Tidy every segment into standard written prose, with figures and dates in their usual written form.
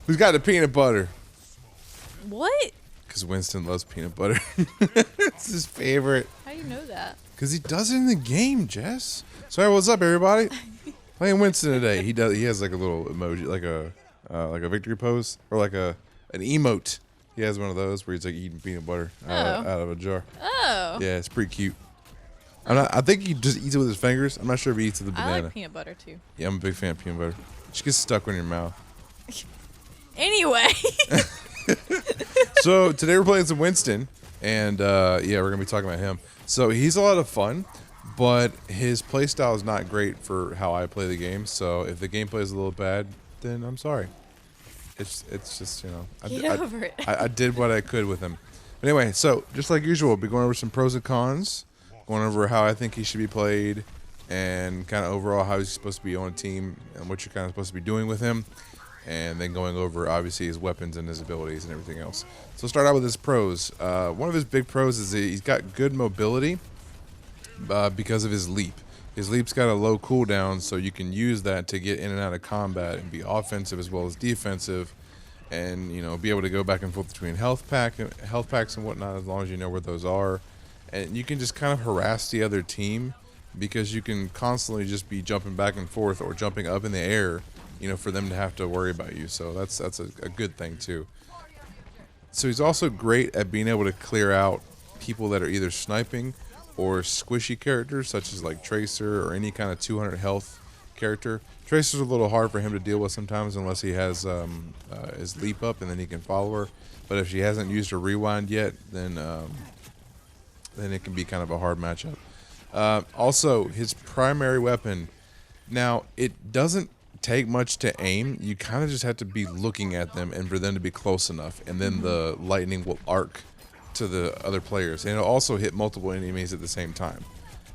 Who's got the peanut butter? What? Because Winston loves peanut butter. It's his favorite. How do you know that? Because he does it in the game, Jess. So, what's up, everybody? Playing Winston today. He has like a little emoji, like a victory pose, or like an emote. He has one of those where he's like eating peanut butter out of a jar. Oh. Yeah, it's pretty cute. I think he just eats it with his fingers. I'm not sure if he eats it with the banana. I like peanut butter too. Yeah, I'm a big fan of peanut butter. It just gets stuck in your mouth. Anyway. So today we're playing some Winston, and yeah, we're gonna be talking about him. So he's a lot of fun, but his playstyle is not great for how I play the game. So if the gameplay is a little bad, then I'm sorry. It's just, you know, Get over it. I did what I could with him. But anyway, so just like usual, we'll be going over some pros and cons, going over how I think he should be played, and kind of overall how he's supposed to be on a team and what you're kind of supposed to be doing with him, and then going over obviously his weapons and his abilities and everything else. So we'll start out with his pros. One of his big pros is that he's got good mobility because of his leap. His leap's got a low cooldown, so you can use that to get in and out of combat and be offensive as well as defensive, and you know, be able to go back and forth between health packs and whatnot, as long as you know where those are. And you can just kind of harass the other team because you can constantly just be jumping back and forth or jumping up in the air, you know, for them to have to worry about you. So that's a good thing too. So he's also great at being able to clear out people that are either sniping or squishy characters, such as like Tracer or any kind of 200 health character. Tracer's a little hard for him to deal with sometimes unless he has his leap up and then he can follow her. But if she hasn't used her rewind yet, then it can be kind of a hard matchup. Also, his primary weapon, now it doesn't take much to aim. You kind of just have to be looking at them and for them to be close enough, and then the lightning will arc to the other players, and it'll also hit multiple enemies at the same time.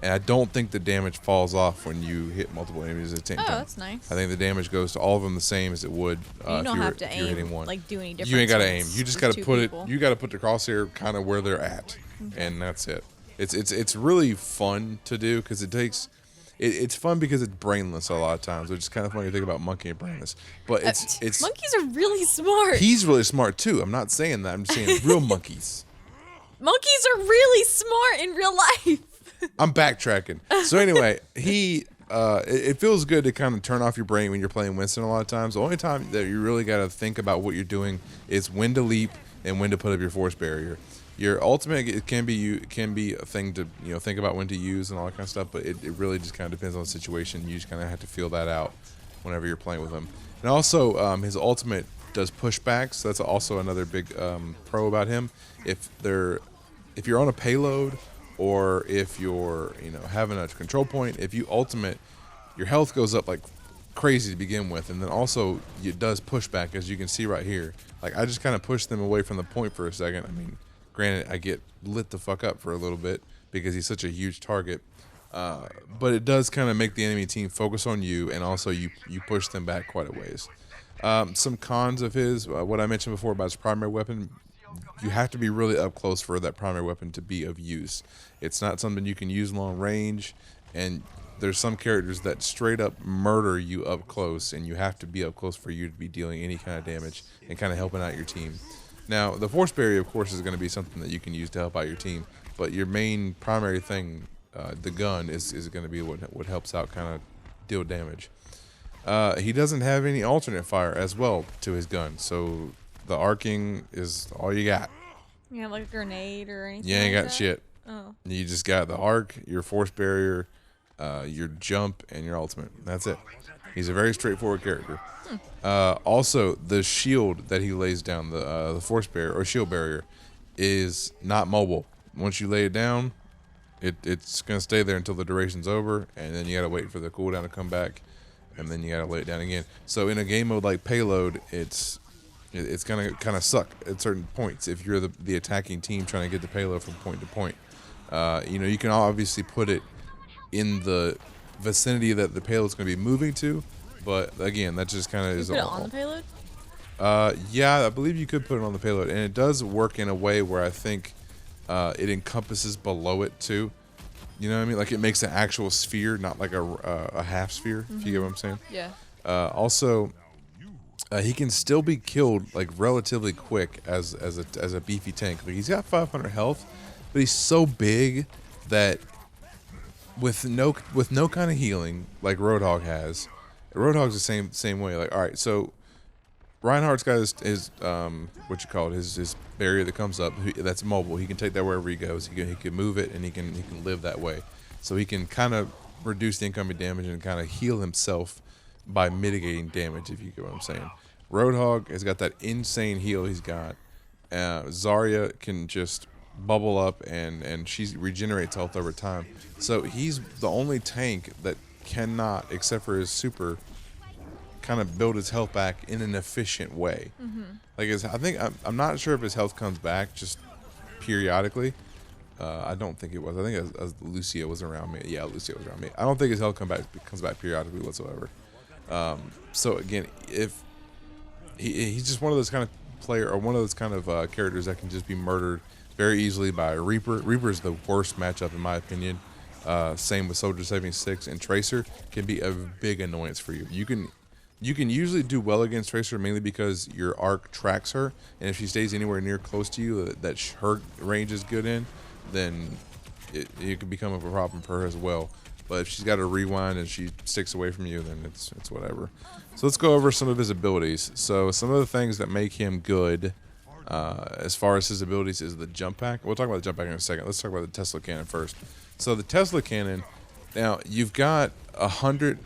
And I don't think the damage falls off when you hit multiple enemies at the same time. Oh, that's nice. I think the damage goes to all of them the same as it would You don't have to if you're hitting aim, one. like do any different. You ain't got to aim. You just got to put people. it. You got to put the crosshair kind of where they're at, and that's it. It's really fun to do because it takes. It's fun because it's brainless a lot of times, which is kind of funny to think about Monkey and brainless. But it's monkeys are really smart. He's really smart too. I'm not saying that. I'm just saying real monkeys. Monkeys are really smart in real life. I'm backtracking. So anyway, it feels good to kind of turn off your brain when you're playing Winston a lot of times. The only time that you really got to think about what you're doing is when to leap and when to put up your force barrier. Your ultimate, it can be a thing to, you know, think about when to use and all that kind of stuff, but it really just kind of depends on the situation. You just kind of have to feel that out whenever you're playing with him. And also, his ultimate does pushbacks. So that's also another big pro about him. If you're on a payload, or if you're, you know, having a control point, if you ultimate, your health goes up like crazy to begin with, and then also it does pushback, as you can see right here. Like, I just kind of push them away from the point for a second. I mean, granted, I get lit the fuck up for a little bit because he's such a huge target, but it does kind of make the enemy team focus on you, and also you push them back quite a ways. Some cons of his, what I mentioned before about his primary weapon, you have to be really up close for that primary weapon to be of use. It's not something you can use long range, and there's some characters that straight up murder you up close, and you have to be up close for you to be dealing any kind of damage and kind of helping out your team. Now, the force barrier, of course, is going to be something that you can use to help out your team, but your main primary thing, the gun, is going to be what helps out kind of deal damage. He doesn't have any alternate fire as well to his gun, so the arcing is all you got. You have like a grenade or anything? You ain't like got that? shit. Oh. You just got the arc, your force barrier, your jump, and your ultimate. That's it. He's a very straightforward character. Also, the shield that he lays down, the force barrier or shield barrier, is not mobile. Once you lay it down, it's gonna stay there until the duration's over, and then you gotta wait for the cooldown to come back, and then you gotta lay it down again. So in a game mode like Payload, it's gonna kind of suck at certain points if you're the attacking team trying to get the payload from point to point. You know, you can obviously put it in the vicinity that the payload's going to be moving to, but again, that just kind of is. Put it on the payload? Yeah, I believe you could put it on the payload, and it does work in a way where I think it encompasses below it too. You know what I mean? Like, it makes an actual sphere, not like a half sphere. If you get what I'm saying? Yeah. Also, he can still be killed like relatively quick as a beefy tank. Like he's got 500 health, but he's so big that with no kind of healing like Roadhog has, Roadhog's the same way. Like all right, so Reinhardt's got his what you call it, his barrier that comes up. That's mobile. He can take that wherever he goes. He can move it and he can live that way. So he can kind of reduce the incoming damage and kind of heal himself by mitigating damage. If you get what I'm saying. Roadhog has got that insane heal he's got. Zarya can just bubble up and she regenerates health over time. So he's the only tank that cannot, except for his super, kind of build his health back in an efficient way. Like I'm not sure if his health comes back just periodically. I don't think it was. I think as Lucio was around me. Yeah, Lucio was around me. I don't think his health comes back periodically whatsoever. So again, if he's just one of those kind of player or one of those kind of characters that can just be murdered very easily by a Reaper. Reaper is the worst matchup in my opinion. Same with Soldier 76 and Tracer can be a big annoyance for you. You can usually do well against Tracer mainly because your arc tracks her, and if she stays anywhere near close to you that her range is good in, then it can become a problem for her as well. But if she's got to rewind and she sticks away from you, then it's whatever. So let's go over some of his abilities. So some of the things that make him good, as far as his abilities, is the jump pack. We'll talk about the jump pack in a second. Let's talk about the Tesla cannon first. So the Tesla cannon, now you've got 100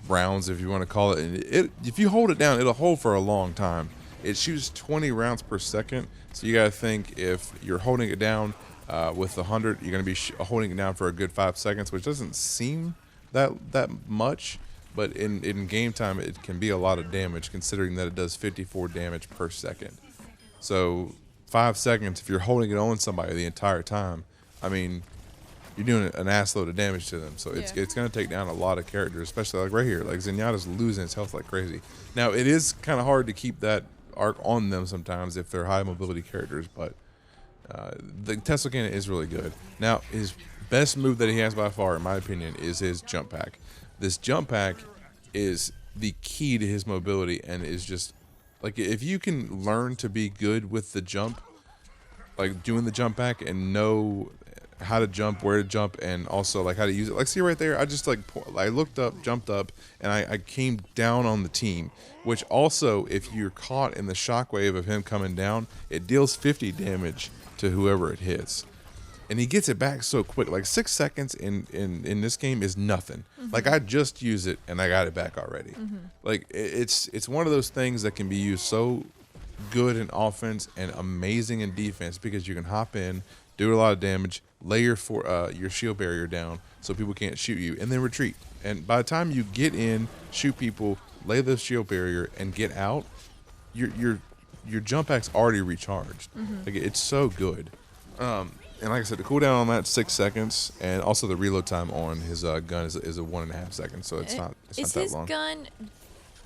rounds, if you want to call it, and if you hold it down, it'll hold for a long time. It shoots 20 rounds per second, so you got to think if you're holding it down with 100, you're going to be holding it down for a good 5 seconds, which doesn't seem that much, but in game time it can be a lot of damage considering that it does 54 damage per second. So 5 seconds, if you're holding it on somebody the entire time, I mean, you're doing an assload of damage to them. So it's going to take down a lot of characters, especially like right here. Like Zenyatta's losing his health like crazy. Now, it is kind of hard to keep that arc on them sometimes if they're high mobility characters, but the Tesla cannon is really good. Now, his best move that he has by far, in my opinion, is his jump pack. This jump pack is the key to his mobility and is just, like, if you can learn to be good with the jump, like doing the jump pack and know how to jump, where to jump, and also like how to use it. Like, see right there, I just I looked up, jumped up, and I came down on the team, which also, if you're caught in the shockwave of him coming down, it deals 50 damage to whoever it hits. And he gets it back so quick. Like 6 seconds in this game is nothing. Like I just used it and I got it back already. Like it's one of those things that can be used so good in offense and amazing in defense because you can hop in, do a lot of damage, lay your shield barrier down so people can't shoot you, and then retreat. And by the time you get in, shoot people, lay the shield barrier, and get out, your jump pack's already recharged. Like it's so good. And like I said, the cooldown on that 6 seconds, and also the reload time on his gun is a 1.5 seconds, so it's not that long. Is his gun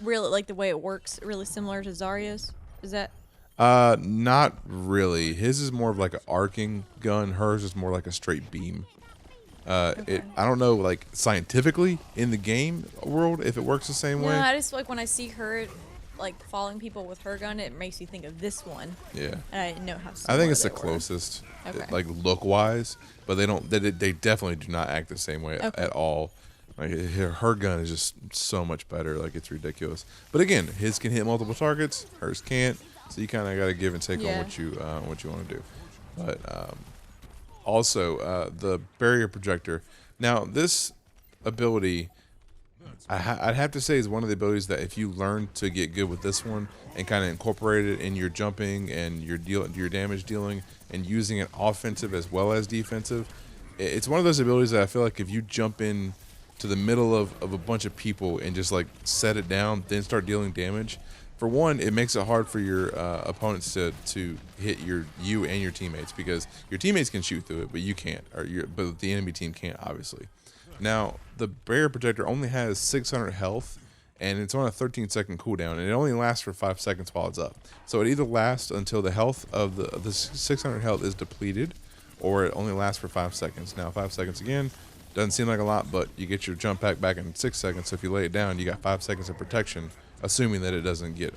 really, like the way it works, really similar to Zarya's? Is that? Not really. His is more of like an arcing gun. Hers is more like a straight beam. I don't know, like scientifically in the game world, if it works the same way. Yeah, I just like when I see her like following people with her gun, it makes me think of this one. Yeah. And I didn't know how. I think it's the closest, like look wise, but they don't. They definitely do not act the same way at all. Like her gun is just so much better. Like it's ridiculous. But again, his can hit multiple targets. Hers can't. So you kind of got to give and take on what you want to do. But also the barrier projector. Now this ability, I'd have to say, is one of the abilities that if you learn to get good with this one and kind of incorporate it in your jumping and your damage dealing and using it offensive as well as defensive, it's one of those abilities that I feel like if you jump in to the middle of a bunch of people and just like set it down, then start dealing damage. For one, it makes it hard for your opponents to hit you and your teammates because your teammates can shoot through it, but you can't, but the enemy team can't, obviously. Now, the barrier projector only has 600 health, and it's on a 13-second cooldown, and it only lasts for 5 seconds while it's up. So it either lasts until the health of the 600 health is depleted, or it only lasts for 5 seconds. Now, 5 seconds again doesn't seem like a lot, but you get your jump pack back in 6 seconds. So if you lay it down, you got 5 seconds of protection assuming that it doesn't get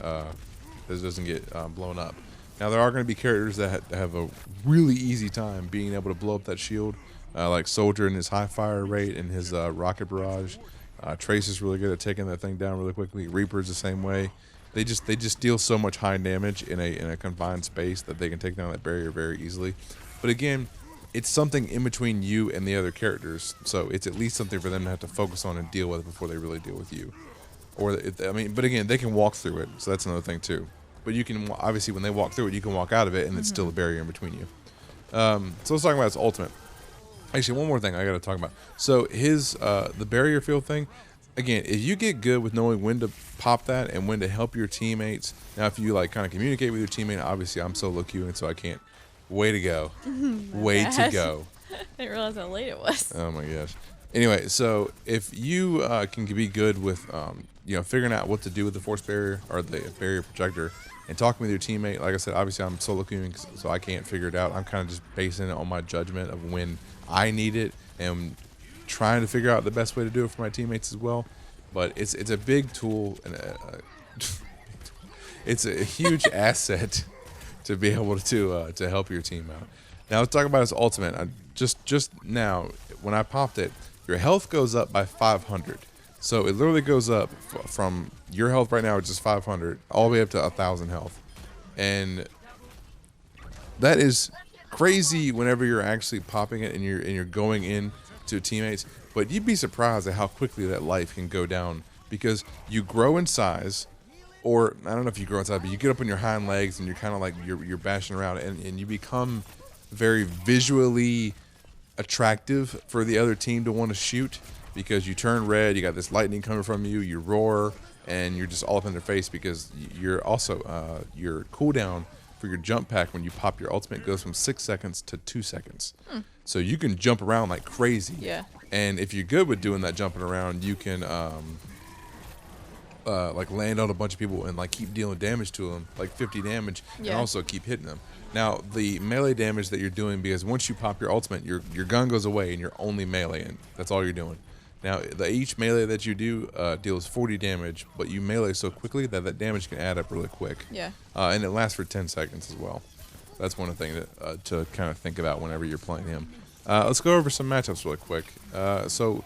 blown up. Now there are going to be characters that have a really easy time being able to blow up that shield, like Soldier and his high fire rate and his rocket barrage. Trace is really good at taking that thing down really quickly. Reaper's the same way. They just deal so much high damage in a confined space that they can take down that barrier very easily. But again, it's something in between you and the other characters, so it's at least something for them to have to focus on and deal with before they really deal with you. But again, they can walk through it, so that's another thing too. But you can obviously, when they walk through it, you can walk out of it, and it's still a barrier in between you. So let's talk about his ultimate. Actually, one more thing I got to talk about. So his the barrier field thing. Again, if you get good with knowing when to pop that and when to help your teammates. Now, if you like kind of communicate with your teammate, obviously I'm solo queuing, so I can't. Way to go. Way to go. I didn't realize how late it was. Oh my gosh. Anyway, so if you can be good with figuring out what to do with the force barrier or the barrier projector and talking with your teammate, like I said, obviously I'm solo queuing, so I can't figure it out. I'm kind of just basing it on my judgment of when I need it and trying to figure out the best way to do it for my teammates as well. But it's a big tool and it's a huge asset to be able to help your team out. Now let's talk about his ultimate. Just now, when I popped it, your health goes up by 500. So it literally goes up from your health right now, which is 500, all the way up to 1,000 health. And that is crazy whenever you're actually popping it and you're going in to teammates. But you'd be surprised at how quickly that life can go down because you grow in size. Or I don't know if you grow inside, but you get up on your hind legs and you're kind of like you're bashing around and you become very visually attractive for the other team to want to shoot because you turn red, you got this lightning coming from you, you roar, and you're just all up in their face because you're also your cooldown for your jump pack when you pop your ultimate goes from 6 seconds to 2 seconds. So you can jump around like crazy. Yeah. And if you're good with doing that jumping around, you can like land on a bunch of people and like keep dealing damage to them, like 50 damage, and also keep hitting them. Now the melee damage that you're doing, because once you pop your ultimate, your gun goes away and you're only melee, and that's all you're doing. Now each melee that you do deals 40 damage, but you melee so quickly that damage can add up really quick. Yeah. And it lasts for 10 seconds as well. That's one thing to kind of think about whenever you're playing him. Let's go over some matchups really quick. So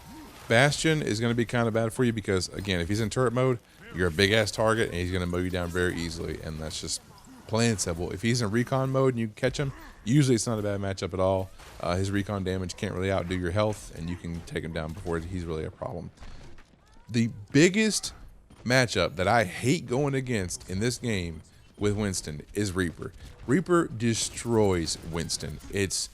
Bastion is going to be kind of bad for you because, again, if he's in turret mode, you're a big-ass target, and he's going to mow you down very easily, and that's just plain and simple. If he's in recon mode and you catch him, usually it's not a bad matchup at all. His recon damage can't really outdo your health, and you can take him down before he's really a problem. The biggest matchup that I hate going against in this game with Winston is Reaper. Reaper destroys Winston. It's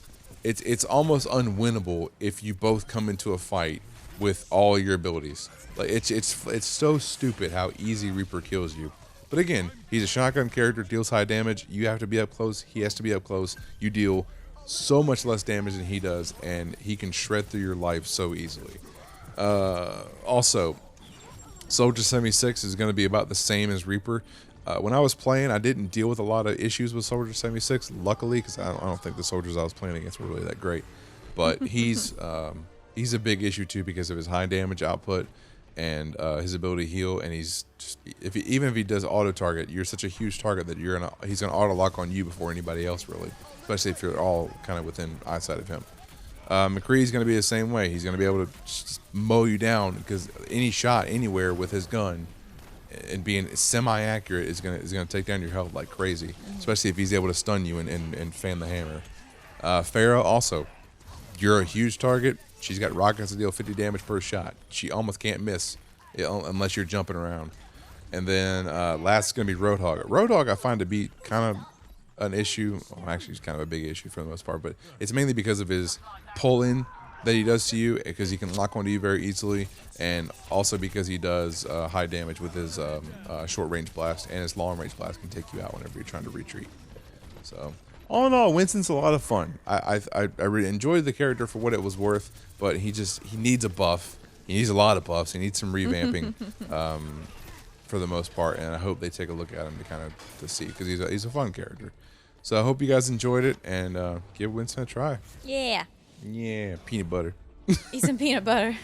almost unwinnable if you both come into a fight with all your abilities. Like it's so stupid how easy Reaper kills you. But again, he's a shotgun character, deals high damage. You have to be up close. He has to be up close. You deal so much less damage than he does, and he can shred through your life so easily. Also, Soldier 76 is going to be about the same as Reaper. When I was playing, I didn't deal with a lot of issues with Soldier 76, luckily, because I don't think the soldiers I was playing against were really that great. But he's a big issue too because of his high damage output and his ability to heal. And he's just, even if he does auto target, you're such a huge target that he's gonna auto lock on you before anybody else really, especially if you're all kind of within eyesight of him. McCree's gonna be the same way. He's gonna be able to just mow you down because any shot anywhere with his gun and being semi-accurate is gonna take down your health like crazy, especially if he's able to stun you and fan the hammer. Pharah also, you're a huge target. She's got rockets to deal 50 damage per shot. She almost can't miss unless you're jumping around. And then last is going to be Roadhog. Roadhog I find to be kind of an issue. Well, actually, it's kind of a big issue for the most part, but it's mainly because of his pull-in that he does to you, because he can lock onto you very easily, and also because he does high damage with his short-range blast, and his long-range blast can take you out whenever you're trying to retreat. So all in all, Winston's a lot of fun. I really enjoyed the character for what it was worth, but he needs a buff. He needs a lot of buffs. He needs some revamping for the most part, and I hope they take a look at him to see, because he's a fun character. So I hope you guys enjoyed it, and give Winston a try. Yeah. Yeah, peanut butter. Eat some peanut butter.